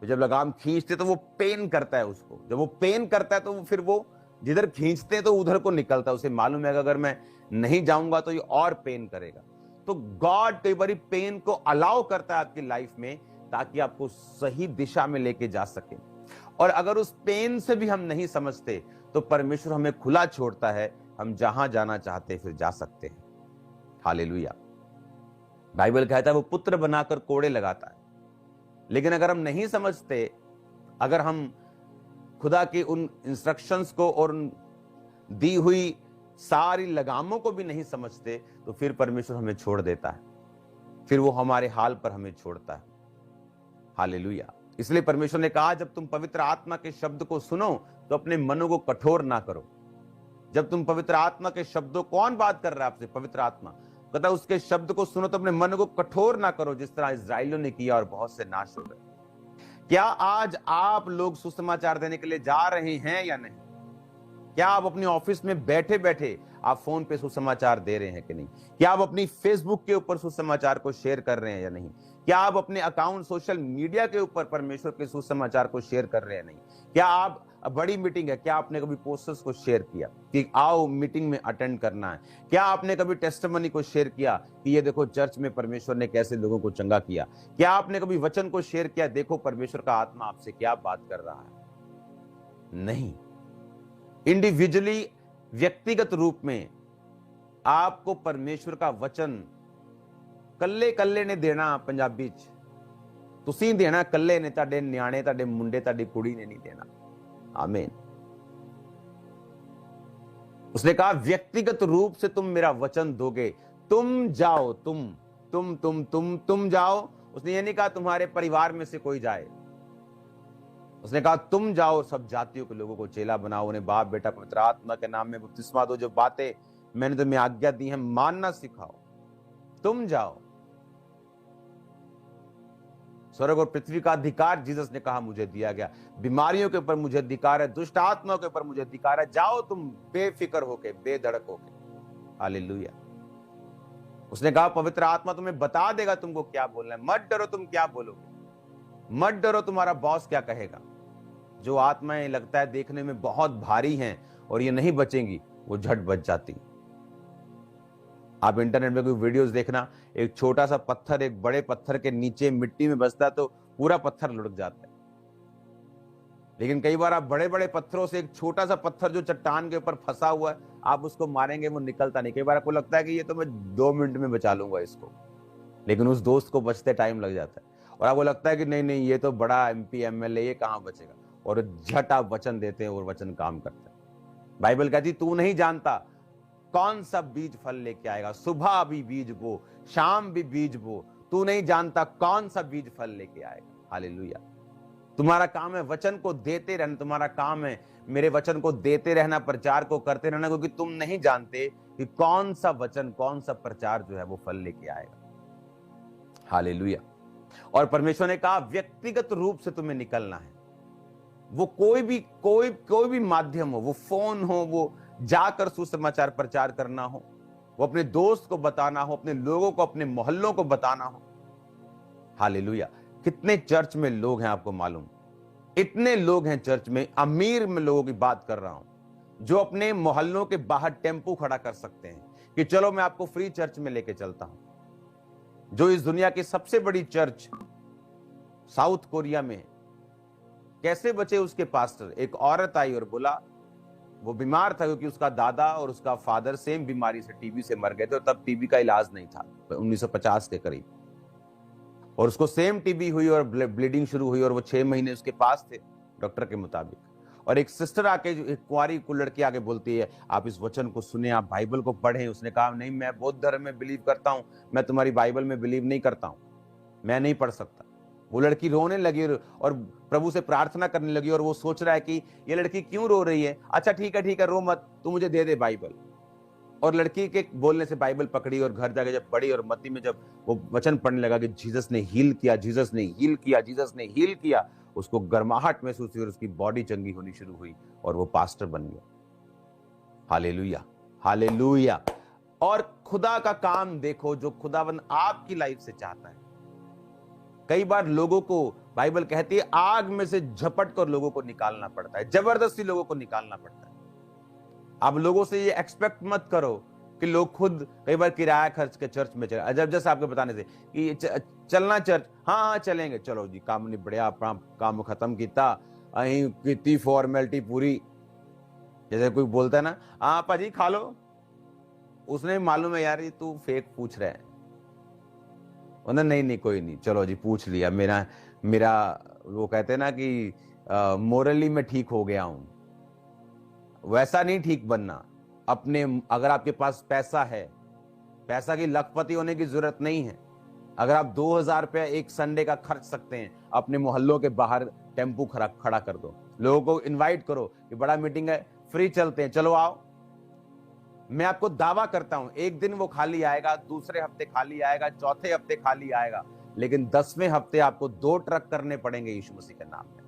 Speaker 1: तो जब लगाम खींचते तो वो पेन करता है उसको, जब वो पेन करता है तो फिर वो जिधर खींचते हैं तो उधर को निकलता है। उसे मालूम है कि अगर मैं नहीं जाऊंगा तो ये और पेन करेगा। तो गॉड कई बार पेन को अलाउ करता है आपकी लाइफ में, ताकि आपको सही दिशा में लेके जा सके। और अगर उस पेन से भी हम नहीं समझते तो परमेश्वर हमें खुला छोड़ता है, हम जहां जाना चाहते फिर जा सकते हैं। हालेलुया। बाइबल कहता है वो पुत्र बनाकर कोड़े लगाता है। लेकिन अगर हम नहीं समझते, अगर हम खुदा की उन इंस्ट्रक्शंस को और उन दी हुई सारी लगामों को भी नहीं समझते, तो फिर परमेश्वर हमें छोड़ देता है, फिर वो हमारे हाल पर हमें छोड़ता है। हालेलुया। इसलिए परमेश्वर ने कहा जब तुम पवित्र आत्मा के शब्द को सुनो तो अपने मनों को कठोर ना करो। जब तुम पवित्र आत्मा के शब्दों, कौन बात कर रहा है आपसे? पवित्र आत्मा कहता है उसके शब्द को सुनो तो अपने मन को कठोर ना करो, जिस तरह इस्राएलियों ने किया और बहुत से नाश हो गए। क्या आज आप लोग सुसमाचार देने के लिए जा रहे हैं या नहीं? क्या आप अपने ऑफिस में बैठे बैठे आप फोन पे सुसमाचार दे रहे हैं कि नहीं? क्या आप अपनी फेसबुक के ऊपर सुसमाचार को शेयर कर रहे हैं या नहीं? क्या आप अपने अकाउंट सोशल मीडिया के ऊपर परमेश्वर के सुसमाचार को शेयर कर रहे हैं नहीं? क्या आप, बड़ी मीटिंग है, क्या आपने कभी पोस्टर्स को शेयर किया कि आओ मीटिंग में अटेंड करना है? क्या आपने कभी टेस्टिमनी को शेयर किया कि ये देखो चर्च में परमेश्वर ने कैसे लोगों को चंगा किया? क्या आपने कभी वचन को शेयर किया, देखो परमेश्वर का आत्मा आपसे क्या बात कर रहा है? नहीं। इंडिविजुअली, व्यक्तिगत रूप में आपको परमेश्वर का वचन कल्ले कल्ले ने देना। पंजाबी च तुसीं देना कल्ले ने, ताडे न्याणे, ताडे मुंडे, ताडी कुड़ी ने नहीं देना। आमीन। उसने कहा व्यक्तिगत रूप से तुम मेरा वचन दोगे, तुम जाओ, तुम जाओ। उसने ये नहीं कहा तुम्हारे परिवार में से कोई जाए, उसने कहा तुम जाओ, सब जातियों के लोगों को चेला बनाओ, उन्हें बाप बेटा पवित्र आत्मा के नाम में बपतिस्मा दो, जो बातें मैंने तुम्हें आज्ञा दी है मानना सिखाओ। तुम जाओ। स्वर्ग और पृथ्वी का अधिकार जीसस ने कहा मुझे दिया गया, बीमारियों के ऊपर मुझे अधिकार है, दुष्ट आत्माओं के ऊपर मुझे अधिकार है। जाओ तुम बेफिक्र होके, बेधड़क होके। हालेलुया। उसने कहा पवित्र आत्मा तुम्हें बता देगा तुमको क्या बोलना है। मत डरो तुम क्या बोलोगे, मत डरो तुम्हारा बॉस क्या कहेगा। जो आत्माएं लगता है देखने में बहुत भारी हैं और ये नहीं बचेंगी, वो झट बच जाती। आप इंटरनेट में कोई वीडियोस देखना, एक छोटा सा पत्थर एक बड़े पत्थर के नीचे मिट्टी में बसता है तो पूरा पत्थर लुढ़क जाता है। लेकिन कई बार आप बड़े बड़े पत्थरों से एक छोटा सा पत्थर जो चट्टान के ऊपर फंसा हुआ है, आप उसको मारेंगे वो निकलता नहीं। कई बार आपको लगता है कि ये तो मैं 2 मिनट में बचा लूंगा इसको, लेकिन उस दोस्त को बचते टाइम लग जाता है। और आपको लगता है कि नहीं नहीं ये तो बड़ा MP MLA, ये कहां बचेगा, और झट आप वचन देते हैं और वचन काम करता है। बाइबल कहती तू नहीं जानता कौन सा बीज फल लेके आएगा, सुबह भी बीज बो, शाम भी बीज बो, तू नहीं जानता कौन सा बीज फल लेके आएगा। हालेलुया। तुम्हारा काम है वचन को देते रहना, तुम्हारा काम है मेरे वचन को देते रहना, प्रचार को करते रहना, क्योंकि तुम नहीं जानते कि कौन सा वचन, कौन सा प्रचार जो है वो फल लेके आएगा। हालेलुया। और परमेश्वर ने कहा व्यक्तिगत रूप से तुम्हें निकलना है। वो कोई भी माध्यम हो, वो फोन हो, वो जाकर सुसमाचार प्रचार करना हो, वो अपने दोस्त को बताना हो, अपने लोगों को, अपने मोहल्लों को बताना हो। हालेलुया। कितने चर्च में लोग हैं आपको मालूम? इतने लोग हैं चर्च में, अमीर में लोगों की बात कर रहा हूं, जो अपने मोहल्लों के बाहर टेम्पू खड़ा कर सकते हैं कि चलो मैं आपको फ्री चर्च में लेके चलता हूं। जो इस दुनिया की सबसे बड़ी चर्च साउथ कोरिया में, कैसे बचे उसके पास्टर? एक औरत आई और बोला, वो बीमार था क्योंकि उसका दादा और उसका फादर सेम बीमारी से, टीबी से मर गए थे, और तब टीबी का इलाज नहीं था 1950 के करीब, और उसको सेम टीबी हुई और ब्लीडिंग शुरू हुई, और वो 6 महीने उसके पास थे डॉक्टर के मुताबिक। और एक सिस्टर आके, एक कुंवारी को लड़की आके बोलती है आप इस वचन को सुने, आप बाइबल को पढ़ें। उसने कहा नहीं, मैं बौद्ध धर्म में बिलीव करता हूं, मैं तुम्हारी बाइबल में बिलीव नहीं करता हूं, मैं नहीं पढ़ सकता। वो लड़की रोने लगी और प्रभु से प्रार्थना करने लगी, और वो सोच रहा है कि ये लड़की क्यों रो रही है। अच्छा ठीक है रो मत, तू मुझे दे दे बाइबल। और लड़की के बोलने से बाइबल पकड़ी और घर जाके जब पढ़ी और मत्ती में जब वो वचन पढ़ने लगा कि जीसस ने हील किया, जीसस ने हील किया, जीसस ने हील किया, उसको गर्माहट महसूस हुई और उसकी बॉडी चंगी होनी शुरू हुई और वो पास्टर बन गया। Hallelujah, hallelujah. और खुदा का काम देखो जो खुदावन आपकी लाइफ से चाहता है। कई बार लोगों को बाइबल कहती है आग में से झपट कर लोगों को निकालना पड़ता है, जबरदस्ती लोगों को निकालना पड़ता है। अब लोगों से ये एक्सपेक्ट मत करो कि लोग खुद कई बार किराया खर्च के चर्च में चले, जब जैसे आपके बताने से कि चलना चर्च, हाँ चलेंगे, चलो जी काम नहीं बढ़िया, अपना काम खत्म किया, अहीं कितनी फॉर्मेलिटी पूरी। जैसे कोई बोलता है ना, हाँ पाजी खा लो, उसने मालूम है यार ये तू फेक पूछ रहा है, नहीं कोई नहीं, चलो जी पूछ लिया, मेरा वो कहते हैं ना कि मोरली में ठीक हो गया हूं। वैसा नहीं ठीक बनना। अपने अगर आपके पास पैसा है, पैसा की लखपति होने की जरूरत नहीं है। अगर आप 2000 रुपया एक संडे का खर्च सकते हैं, अपने मोहल्लों के बाहर टेम्पू खड़ा कर दो, लोगों को इनवाइट करो कि बड़ा मीटिंग है, फ्री चलते हैं, चलो आओ। मैं आपको दावा करता हूं एक दिन वो खाली आएगा, दूसरे हफ्ते खाली आएगा, चौथे हफ्ते खाली आएगा, लेकिन 10वें हफ्ते आपको 2 ट्रक करने पड़ेंगे यीशु मसीह के नाम में।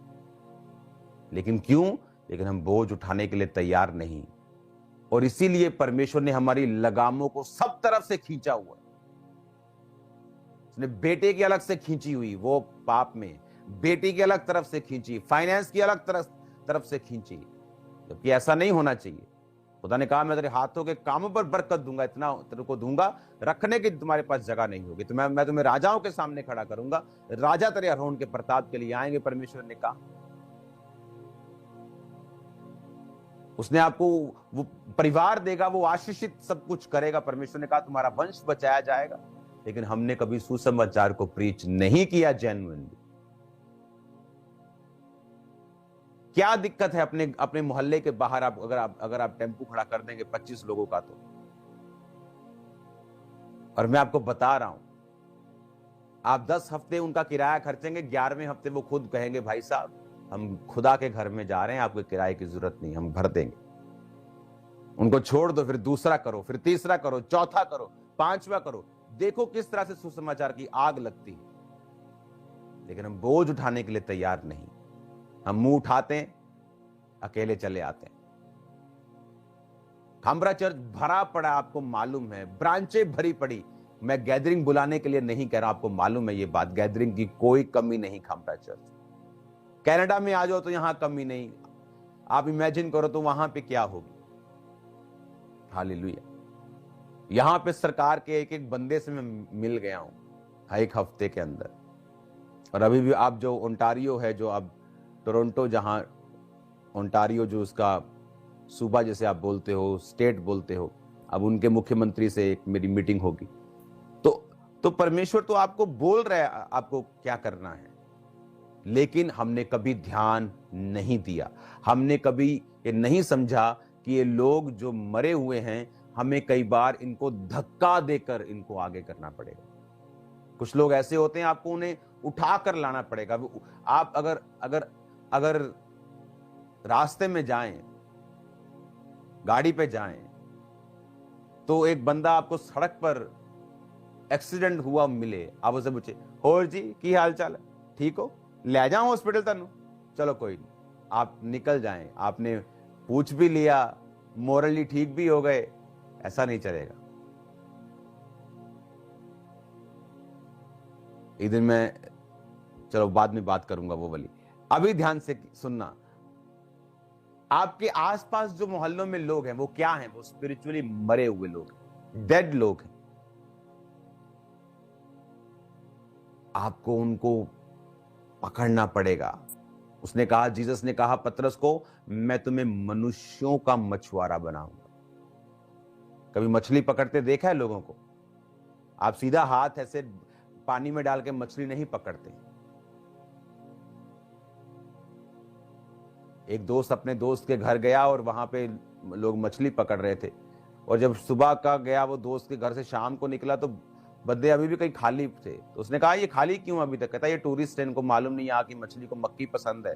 Speaker 1: लेकिन क्यों? लेकिन हम बोझ उठाने के लिए तैयार नहीं, और इसीलिए परमेश्वर ने हमारी लगामों को सब तरफ से खींचा हुआ। उसने बेटे की अलग से खींची हुई, वो पाप में, बेटी की अलग तरफ से खींची, फाइनेंस की अलग तरफ से खींची, जबकि ऐसा नहीं होना चाहिए। खुदा ने कहा मैं तेरे हाथों के कामों पर बरकत दूंगा, इतना तेरे को दूंगा, रखने की तुम्हारे पास जगह नहीं होगी, तो मैं तुम्हें राजाओं के सामने खड़ा करूंगा, राजा तेरे अरोन के प्रताप के लिए आएंगे। परमेश्वर ने कहा उसने आपको वो परिवार देगा, वो आशीषित सब कुछ करेगा। परमेश्वर ने कहा तुम्हारा वंश बचाया जाएगा। लेकिन हमने कभी सुसमाचार को प्रीच नहीं किया जेन्युइनली। क्या दिक्कत है अपने मोहल्ले के बाहर अगर आप टेम्पू खड़ा कर देंगे 25 लोगों का तो। और मैं आपको बता रहा हूं, आप 10 हफ्ते उनका किराया खर्चेंगे, 11वें हफ्ते वो खुद कहेंगे भाई साहब हम खुदा के घर में जा रहे हैं, आपको किराए की जरूरत नहीं, हम भर देंगे। उनको छोड़ दो, फिर दूसरा करो, फिर तीसरा करो, चौथा करो, 5वां करो। देखो किस तरह से सुसमाचार की आग लगती है। लेकिन हम बोझ उठाने के लिए तैयार नहीं। हम मुंह उठाते हैं, अकेले चले आते हैं। खामरा चर्च भरा पड़ा, आपको मालूम है, ब्रांचें भरी पड़ी। मैं गैदरिंग बुलाने के लिए नहीं कह रहा, आपको मालूम है ये बात, गैदरिंग की कोई कमी नहीं खामरा चर्च। कनाडा में आ जाओ तो यहां कमी नहीं, आप इमेजिन करो तो वहां पे क्या होगी। हालेलुया। यहां पे सरकार के एक बंदे से मैं मिल गया हूं 1 हफ्ते के अंदर। और अभी भी आप जो ओंटारियो है, जो अब टोरंटो, जहां ओंटारियो जो उसका सूबा जैसे आप बोलते हो, स्टेट बोलते हो, अब उनके मुख्यमंत्री से एक मेरी मीटिंग होगी। तो परमेश्वर तो आपको बोल रहा है आपको क्या करना है, लेकिन हमने कभी ध्यान नहीं दिया। हमने कभी ये नहीं समझा कि ये लोग जो मरे हुए हैं, हमें कई बार इनको धक्का देकर इनको आगे करना पड़ेगा। कुछ लोग ऐसे होते हैं आपको उन्हें उठा कर लाना पड़ेगा। आप अगर रास्ते में जाएं, गाड़ी पे जाएं, तो एक बंदा आपको सड़क पर एक्सीडेंट हुआ मिले, आप उससे पूछे होर जी की हाल चाल है, ठीक हो, ले जाओ हॉस्पिटल तनु, चलो कोई नहीं, आप निकल जाएं। आपने पूछ भी लिया, मोरली ठीक भी हो गए, ऐसा नहीं चलेगा। एक दिन मैं, चलो बाद में बात करूंगा वो वाली, अभी ध्यान से सुनना। आपके आसपास जो मोहल्लों में लोग हैं वो क्या हैं? वो स्पिरिचुअली मरे हुए लोग, डेड लोग हैं। आपको उनको पकड़ना पड़ेगा। उसने कहा, जीसस ने कहा पतरस को, मैं तुम्हें मनुष्यों का मछुआरा बनाऊंगा। कभी मछली पकड़ते देखा है लोगों को? आप सीधा हाथ ऐसे पानी में डाल के मछली नहीं पकड़ते। एक दोस्त अपने दोस्त के घर गया और वहां पे लोग मछली पकड़ रहे थे, और जब सुबह का गया वो दोस्त के घर से शाम को निकला तो बदले अभी भी कहीं खाली थे। तो उसने कहा ये खाली क्यों अभी तक? कहता ये टूरिस्ट है, इनको मालूम नहीं यहाँ की मछली को मक्की पसंद है।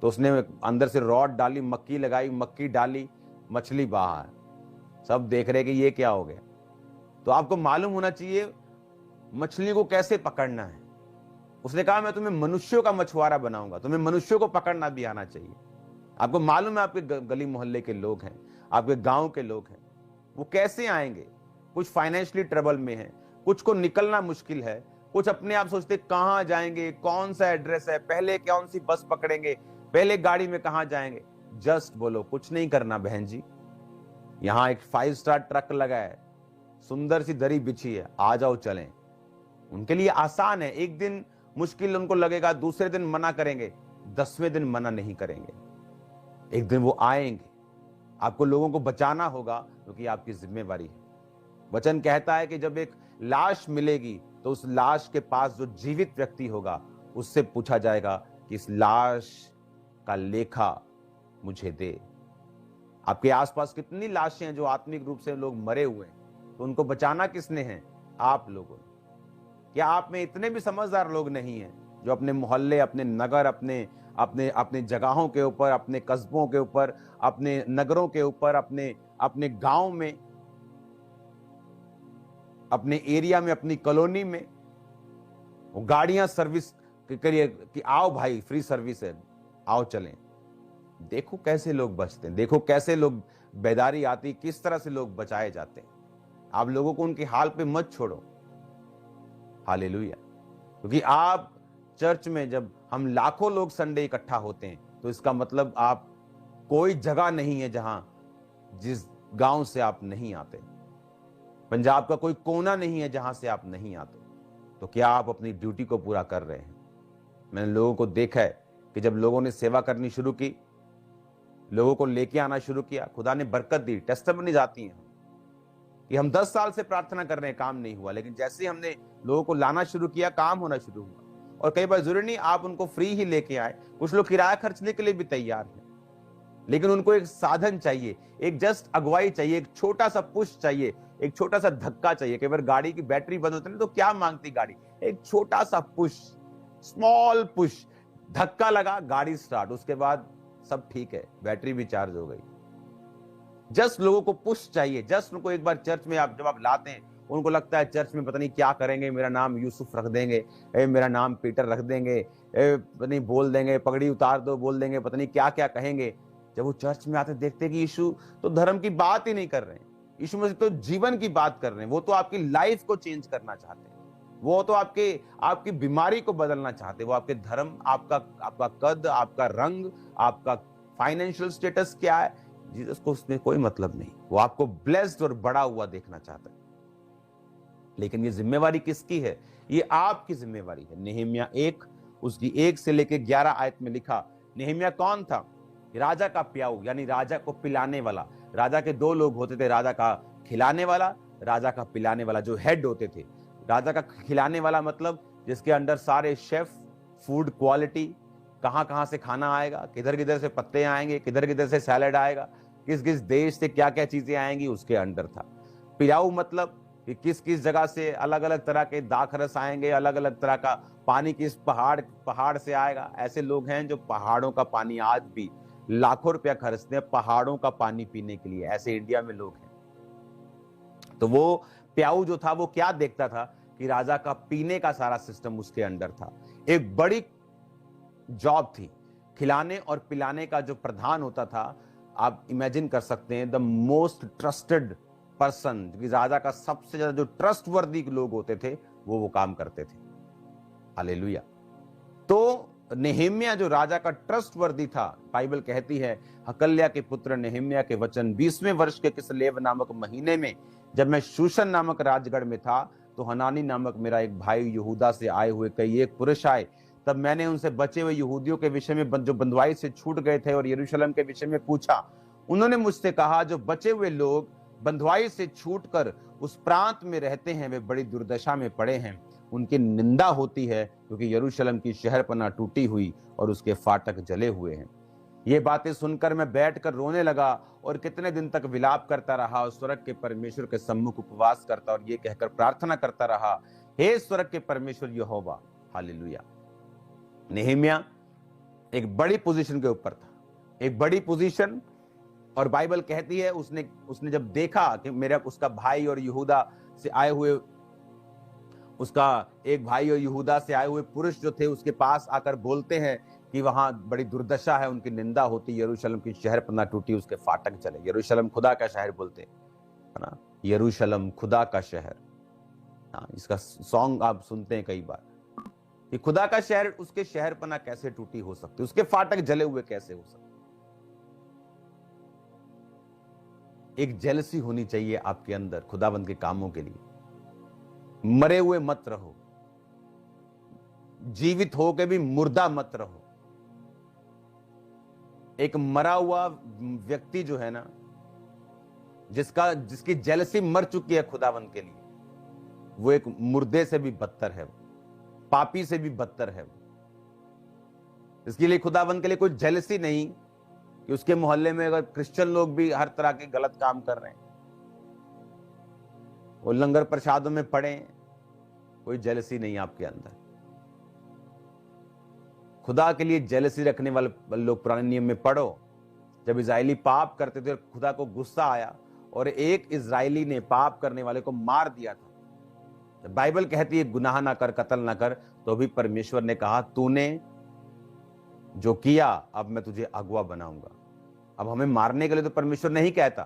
Speaker 1: तो उसने अंदर से रॉड डाली, मक्की लगाई, मक्की डाली, मछली बाहर। सब देख रहे कि ये क्या हो गया। तो आपको मालूम होना चाहिए मछली को कैसे पकड़ना है। उसने कहा मैं तुम्हें मनुष्यों का मछुआरा बनाऊंगा, तुम्हें मनुष्यों को पकड़ना भी आना चाहिए। आपको मालूम है आपके गली मोहल्ले के लोग हैं, आपके गांव के लोग हैं, वो कैसे आएंगे? कुछ फाइनेंशियली ट्रबल में है, कुछ को निकलना मुश्किल है, कुछ अपने आप सोचते कहां जाएंगे, कौन सा एड्रेस है, पहले कौन सी बस पकड़ेंगे, पहले गाड़ी में कहां जाएंगे। जस्ट बोलो कुछ नहीं करना बहन जी, यहां एक 5 स्टार ट्रक लगा है, सुंदर सी दरी बिछी है, आ जाओ चलें। उनके लिए आसान है। एक दिन मुश्किल उनको लगेगा, दूसरे दिन मना करेंगे, 10वें दिन मना नहीं करेंगे। एक दिन वो आएंगे। आपको लोगों को बचाना होगा क्योंकि आपकी जिम्मेवारी है। वचन कहता है कि जब एक लाश मिलेगी तो उस लाश के पास जो जीवित व्यक्ति होगा उससे पूछा जाएगा कि इस लाश का लेखा मुझे दे। आपके आसपास कितनी लाशें हैं जो आत्मिक रूप से लोग मरे हुए हैं, तो उनको बचाना किसने है? आप लोगों ने। क्या आप में इतने भी समझदार लोग नहीं हैं जो अपने मोहल्ले, अपने नगर, अपने अपने अपने जगहों के ऊपर, अपने कस्बों के ऊपर, अपने नगरों के ऊपर, अपने अपने गांव में, अपने एरिया में, अपनी कॉलोनी में वो गाड़ियां सर्विस करिए कि आओ भाई फ्री सर्विस है, आओ चलें। देखो कैसे लोग बचते हैं, देखो कैसे लोग बेदारी आती, किस तरह से लोग बचाए जाते हैं। आप लोगों को उनके हाल पे मत छोड़ो। हालेलुया। क्योंकि आप चर्च में जब हम लाखों लोग संडे इकट्ठा होते हैं तो इसका मतलब आप कोई जगह नहीं है जहां जिस गांव से आप नहीं आते, पंजाब का कोई कोना नहीं है जहां से आप नहीं आते। तो क्या आप अपनी ड्यूटी को पूरा कर रहे हैं? मैंने लोगों को देखा है कि जब लोगों ने सेवा करनी शुरू की, लोगों को लेके आना शुरू किया, खुदा ने बरकत दी। टेस्टिमनीज आती हैं कि हम 10 साल से प्रार्थना कर रहे हैं, काम नहीं हुआ, लेकिन जैसे हमने लोगों को लाना शुरू किया, काम होना शुरू हुआ। और कई बार जरूरी नहीं आप उनको फ्री ही लेके आए, कुछ लोग किराया खर्चने के लिए भी तैयार हैं, लेकिन उनको एक साधन चाहिए, एक जस्ट अगुवाई चाहिए, एक छोटा सा पुश चाहिए, एक छोटा सा धक्का चाहिए। कई बार गाड़ी की बैटरी बंद होती है तो क्या मांगती गाड़ी? एक छोटा सा पुश, स्मॉल पुश, धक्का लगा, गाड़ी स्टार्ट, उसके बाद सब ठीक है, बैटरी भी चार्ज हो गई। जस्ट लोगों को पुश चाहिए। जस्ट उनको एक बार चर्च में जब आप लाते हैं, उनको लगता है चर्च में पता नहीं क्या करेंगे, मेरा नाम यूसुफ रख देंगे, मेरा नाम पीटर रख देंगे, पता नहीं बोल देंगे, पगड़ी उतार दो बोल देंगे, पता नहीं क्या क्या कहेंगे। जब वो चर्च में आते देखते कि यीशु तो धर्म की बात ही नहीं कर रहे हैं, यीशु मसीह तो जीवन की बात कर रहे हैं, वो तो आपकी लाइफ को चेंज करना चाहते हैं, वो तो आपकी बीमारी को बदलना चाहते हैं। वो आपके धर्म, आपका कद, आपका रंग, आपका फाइनेंशियल स्टेटस क्या है, जीसस को उसमें कोई मतलब नहीं। वो आपको ब्लेस्ड और बड़ा हुआ देखना चाहता है। लेकिन ये जिम्मेवारी किसकी है? ये आपकी जिम्मेवारी है। नेहमिया 1 उसकी 1 से लेकर 11 आयत में लिखा। नेहमिया कौन था? राजा का प्याऊ, यानी राजा को पिलाने वाला। राजा के 2 लोग होते थे, राजा का खिलाने वाला, राजा का पिलाने वाला, जो हेड होते थे। राजा का खिलाने वाला मतलब जिसके अंडर सारे शेफ, फूड क्वालिटी, कहां कहां से खाना आएगा, किधर किधर से पत्ते आएंगे, किधर किधर से सैलेड आएगा, किस किस देश से क्या क्या चीजें आएंगी, उसके अंडर था। पिलाऊ मतलब कि किस किस जगह से अलग अलग तरह के दाखरस आएंगे, अलग अलग तरह का पानी किस पहाड़ से आएगा। ऐसे लोग हैं जो पहाड़ों का पानी आज भी लाखों रुपया खर्चते हैं पहाड़ों का पानी पीने के लिए। ऐसे इंडिया में लोग हैं। तो वो प्याऊ जो था वो क्या देखता था कि राजा का पीने का सारा सिस्टम उसके अंडर था। एक बड़ी जॉब थी। खिलाने और पिलाने का जो प्रधान होता था, आप इमेजिन कर सकते हैं, द मोस्ट ट्रस्टेड पर्सन, राजा का सबसे ज्यादा जो ट्रस्टवर्दी लोग होते थे वो काम करते थे। हालेलुया। तो नेहेमिया जो राजा का ट्रस्टवर्दी था, बाइबल कहती है हकल्या के पुत्र नेहेमिया के वचन, 20वें वर्ष के किसलेव नामक महीने में, जब मैं शूशन नामक राजगढ़ में था, तो हनानी नामक मेरा एक भाई यहूदा से आए हुए कई एक पुरुष आए। तब मैंने उनसे बचे हुए यहूदियों के विषय में जो बंधुआई से छूट गए थे और यरूशलेम के विषय में पूछा। उन्होंने मुझसे कहा, जो बचे हुए लोग बंधुआई से छूटकर उस प्रांत में रहते हैं वे बड़ी दुर्दशा में पड़े हैं, उनकी निंदा होती है, क्योंकि यरूशलेम की शहरपनाह टूटी हुई और उसके फाटक जले हुए हैं। ये बातें सुनकर मैं बैठकर रोने लगा और कितने दिन तक विलाप करता रहा और स्वर्ग के परमेश्वर के सम्मुख उपवास करता और ये कहकर प्रार्थना करता रहा, हे स्वर्ग के परमेश्वर यहोवा। हालेलुया। नेहमिया एक बड़ी पोजीशन के ऊपर था, एक बड़ी पोजीशन। और बाइबल कहती है उसने जब देखा कि मेरा उसका भाई और यहूदा से आए हुए, उसका एक भाई और यहूदा से आए हुए पुरुष जो थे उसके पास आकर बोलते हैं कि वहां बड़ी दुर्दशा है, उनकी निंदा होती, यरूशलेम की शहरपनाह टूटी, उसके फाटक चले। यरूशलेम खुदा का शहर बोलते है ना, यरूशलेम खुदा का शहर। हाँ, इसका सॉन्ग आप सुनते हैं कई बार कि खुदा का शहर, उसके शहरपनाह कैसे टूटी हो सकती, उसके फाटक जले हुए कैसे हो सकते। एक जेलसी होनी चाहिए आपके अंदर खुदाबंद के कामों के लिए। मरे हुए मत रहो, जीवित होके भी मुर्दा मत रहो। एक मरा हुआ व्यक्ति जो है ना, जिसकी जेलसी मर चुकी है खुदाबंद के लिए, वो एक मुर्दे से भी बदतर है, पापी से भी बदतर है। इसके लिए खुदाबंद के लिए कोई जेलसी नहीं कि उसके मोहल्ले में अगर क्रिश्चियन लोग भी हर तरह के गलत काम कर रहे हैं, वो लंगर प्रसादों में पड़े, कोई जेलसी नहीं आपके अंदर। खुदा के लिए जेलसी रखने वाले लोग पुराने नियम में पढ़ो, जब इजरायली पाप करते थे खुदा को गुस्सा आया और एक इजरायली ने पाप करने वाले को मार दिया था। जब बाइबल कहती है गुनाह ना कर, कत्ल ना कर, तो भी परमेश्वर ने कहा तूने जो किया अब मैं तुझे अगुआ बनाऊंगा। अब हमें मारने के लिए तो परमेश्वर नहीं कहता,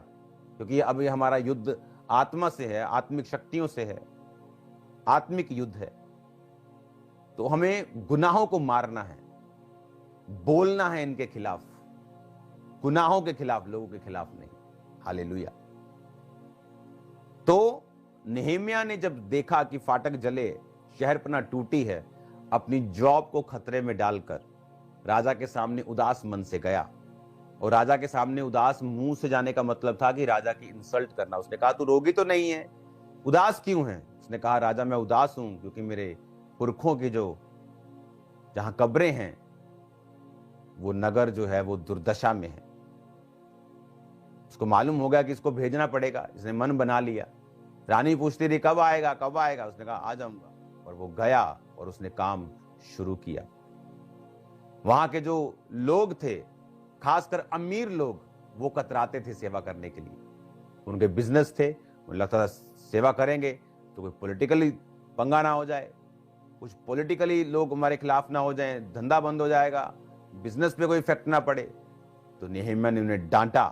Speaker 1: क्योंकि अब ये हमारा युद्ध आत्मा से है, आत्मिक शक्तियों से है, आत्मिक युद्ध है। तो हमें गुनाहों को मारना है, बोलना है इनके खिलाफ, गुनाहों के खिलाफ, लोगों के खिलाफ नहीं। हालेलुया। तो नेहेमिया ने जब देखा कि फाटक जले, शहरपनाह टूटी है, अपनी जॉब को खतरे में डालकर राजा के सामने उदास मन से गया। और राजा के सामने उदास मुंह से जाने का मतलब था कि राजा की इंसल्ट करना। उसने कहा तू रोगी तो नहीं है, उदास क्यों है? उसने कहा राजा मैं उदास हूं क्योंकि मेरे पुरखों की जो जहां कब्रें हैं वो नगर जो है वो दुर्दशा में है। उसको मालूम हो गया कि इसको भेजना पड़ेगा, इसने मन बना लिया। रानी पूछती रही कब आएगा कब आएगा, उसने कहा आ जाऊंगा। और वो गया और उसने काम शुरू किया। वहां के जो लोग थे, खासकर अमीर लोग, वो कतराते थे सेवा करने के लिए। उनके बिजनेस थे, उन्हें लगता था सेवा करेंगे तो कोई पॉलिटिकली पंगा ना हो जाए, कुछ पॉलिटिकली लोग हमारे खिलाफ ना हो जाएं, धंधा बंद हो जाएगा, बिजनेस पे कोई इफेक्ट ना पड़े। तो नेहेमिया ने उन्हें डांटा।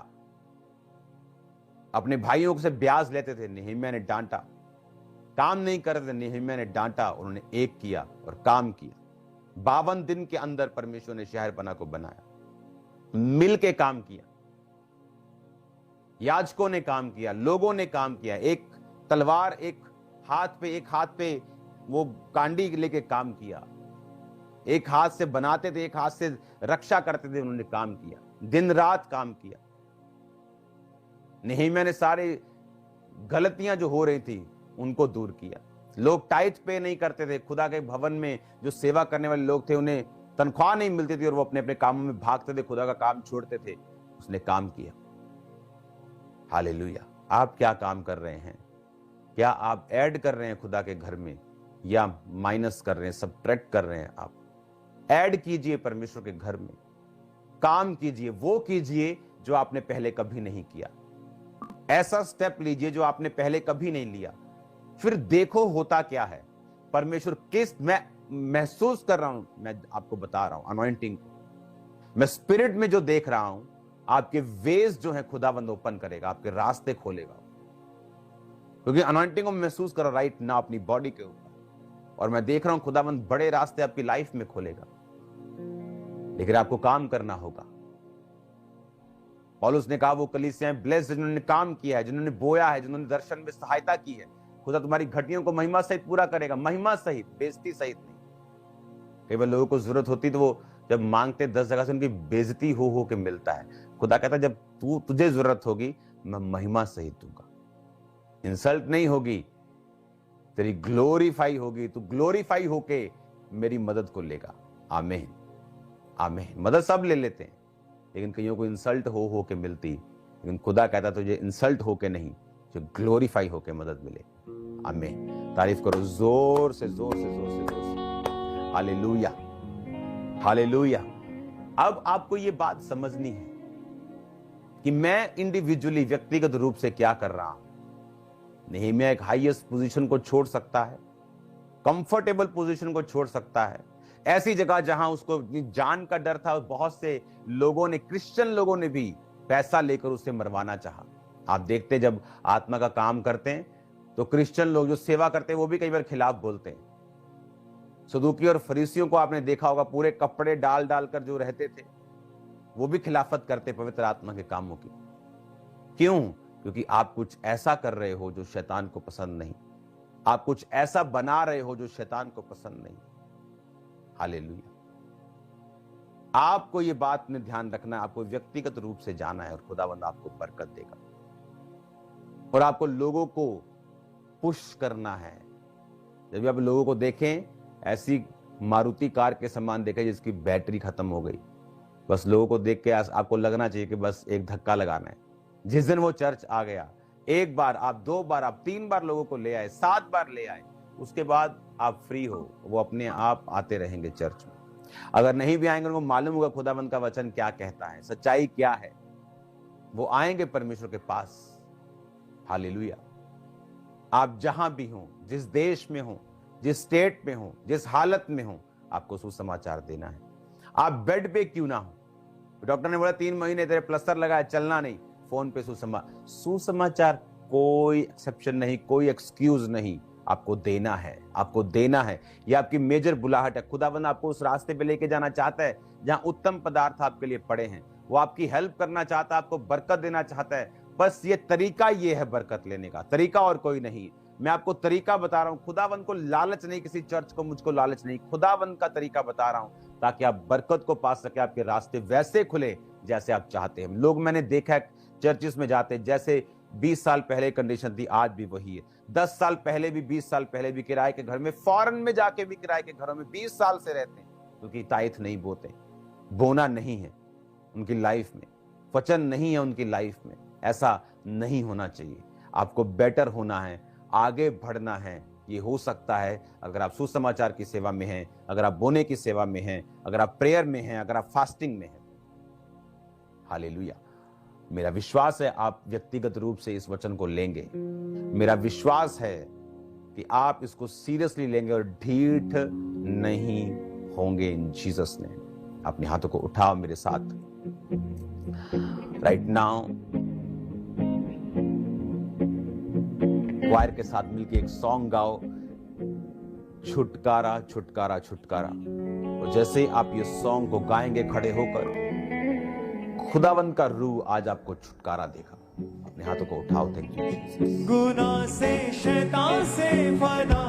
Speaker 1: अपने भाइयों से ब्याज लेते थे, नेहेमिया ने डांटा। काम नहीं करते थे, नेहेमिया ने डांटा। उन्होंने एक किया और काम किया। 52 दिन के अंदर परमेश्वर ने शहरपनाह को बनाया। मिल के काम किया, याजकों ने काम किया, लोगों ने काम किया। एक तलवार एक हाथ पे वो कांडी लेके काम किया। एक हाथ से बनाते थे, एक हाथ से रक्षा करते थे। उन्होंने काम किया, दिन रात काम किया। नेहेमिया ने सारी गलतियां जो हो रही थी उनको दूर किया। लोग टाइथ पे नहीं करते थे। खुदा के भवन में जो सेवा करने वाले लोग थे उन्हें तनख्वाह नहीं मिलती थी और वो अपने अपने कामों में भागते थे, खुदा का काम छोड़ते थे। उसने काम किया। हालेलुया। आप क्या काम कर रहे हैं? क्या आप ऐड कर रहे हैं खुदा के घर में या माइनस कर रहे हैं, सबट्रैक्ट कर रहे हैं? आप ऐड कीजिए परमेश्वर के घर में, काम कीजिए, वो कीजिए जो आपने पहले कभी नहीं किया। ऐसा स्टेप लीजिए जो आपने पहले कभी नहीं लिया। फिर देखो होता क्या है। परमेश्वर मैं महसूस कर रहा हूं, मैं आपको बता रहा हूं अनॉइंटिंग को। मैं स्पिरिट में जो देख रहा हूं, आपके वेज जो है खुदाबंद ओपन करेगा, आपके रास्ते खोलेगा। क्योंकि अनॉइंटिंग को महसूस करो राइट ना अपनी बॉडी के ऊपर। और मैं देख रहा हूं खुदाबंद बड़े रास्ते आपकी लाइफ में खोलेगा, लेकिन आपको काम करना होगा। पौलुस ने कहा वो कलीसियाएं ब्लेस्ड जिन्होंने काम किया है, जिन्होंने बोया है, जिन्होंने दर्शन में सहायता की है। खुदा तुम्हारी घटियों को महिमा सहित पूरा करेगा, महिमा सहित, बेइज्जती सहित नहीं। कई बार लोगों को जरूरत होती तो वो जब मांगते 10 जगह से उनकी बेइज्जती हो के मिलता है। खुदा कहता है जब तुझे जरूरत होगी मैं महिमा सहित दूंगा, इंसल्ट नहीं होगी, तेरी ग्लोरीफाई होगी, तू ग्लोरीफाई होके मेरी मदद को लेगा। आमीन आमीन। मदद सब ले लेते हैं, लेकिन कईयों को इंसल्ट हो के मिलती, लेकिन खुदा कहता तुझे इंसल्ट होके नहीं, जो ग्लोरीफाई होके मदद मिले। आमीन। तारीफ करो जोर से, जोर से, जोर से, जोर से। Hallelujah, hallelujah. अब आपको ये बात समझनी है कि मैं इंडिविजुअली, व्यक्तिगत रूप से क्या कर रहा हूं। नehemiah एक हाईएस्ट पोजीशन को छोड़ सकता है, कंफर्टेबल पोजीशन को छोड़ सकता है, ऐसी जगह जहां उसको जान का डर था। बहुत से लोगों ने, क्रिश्चियन लोगों ने भी पैसा लेकर उसे मरवाना चाहा। आप देखते जब आत्मा का काम करते हैं तो क्रिश्चियन लोग जो सेवा करते हैं वो भी कई बार खिलाफ बोलते हैं। सदूकी और फरीसियों को आपने देखा होगा, पूरे कपड़े डाल डालकर जो रहते थे वो भी खिलाफत करते पवित्र आत्मा के कामों की। क्यों? क्योंकि आप कुछ ऐसा कर रहे हो जो शैतान को पसंद नहीं, आप कुछ ऐसा बना रहे हो जो शैतान को पसंद नहीं। हालेलुया। आपको ये बात में ध्यान रखना है, आपको व्यक्तिगत रूप से जाना है और खुदावंद आपको बरकत देगा। और आपको लोगों को पुश करना है। जब भी आप लोगों को देखें, ऐसी मारुति कार के समान देखें जिसकी बैटरी खत्म हो गई, बस लोगों को देख के आपको लगना चाहिए कि बस एक धक्का लगाना है। जिस दिन वो चर्च आ गया, एक बार आप, 2 बार आप, 3 बार लोगों को ले आए, 7 बार ले आए, उसके बाद आप फ्री हो, वो अपने आप आते रहेंगे चर्च में। अगर नहीं भी आएंगे, उनको मालूम होगा खुदावंद का वचन क्या कहता है, सच्चाई क्या है, वो आएंगे परमेश्वर के पास। हालेलुया। आप जहां भी हो, जिस देश में हो, जिस स्टेट में हो, जिस हालत में हो, आपको सुसमाचार देना है। आप बेड पे क्यों ना हो, डॉक्टर ने बोला 3 महीने तेरे प्लास्टर लगा है, चलना नहीं, फोन पे सुसमाचार, कोई एक्सेप्शन नहीं, कोई एक्सक्यूज नहीं, आपको देना है, आपको देना है। यह आपकी मेजर बुलाहट है। खुदावंद आपको उस रास्ते पे लेके जाना चाहता है जहां उत्तम पदार्थ आपके लिए पड़े हैं। वो आपकी हेल्प करना चाहता है, आपको बरकत देना चाहता है। बस ये तरीका ये है बरकत लेने का, तरीका और कोई नहीं। मैं आपको तरीका बता रहा हूं, खुदावंद को लालच नहीं, किसी चर्च को, मुझको लालच नहीं, खुदावंद का तरीका बता रहा हूं ताकि आप बरकत को पा सके, आपके रास्ते वैसे खुले जैसे आप चाहते हैं। लोग मैंने देखा है चर्चिस में जाते, जैसे 20 साल पहले कंडीशन थी आज भी वही है। 10 साल पहले भी, 20 साल पहले भी किराए के घर में, फॉरेन में जाके भी किराए के घरों में 20 साल से रहते हैं, क्योंकि ताइथ नहीं बोते, बोना नहीं है उनकी लाइफ में, वचन नहीं है उनकी लाइफ में। ऐसा नहीं होना चाहिए। आपको बेटर होना है, आगे बढ़ना है। ये हो सकता है अगर आप सुसमाचार की सेवा में हैं, अगर आप बोने की सेवा में हैं, अगर आप प्रेयर में हैं, अगर आप फास्टिंग में हैं। हालेलुया। मेरा विश्वास है आप व्यक्तिगत रूप से इस वचन को लेंगे। मेरा विश्वास है कि आप इसको सीरियसली लेंगे और ढीठ नहीं होंगे इन जीसस ने। अपने हाथों को उठाओ मेरे साथ राइट नाउ। क्वायर के साथ मिलकर एक सॉन्ग गाओ, छुटकारा छुटकारा छुटकारा। और जैसे आप ये सॉन्ग को गाएंगे खड़े होकर, खुदावंद का रूह आज आपको छुटकारा देगा। अपने हाथों को उठाओ। Thank you.
Speaker 2: गुनाह से, शैतान से फना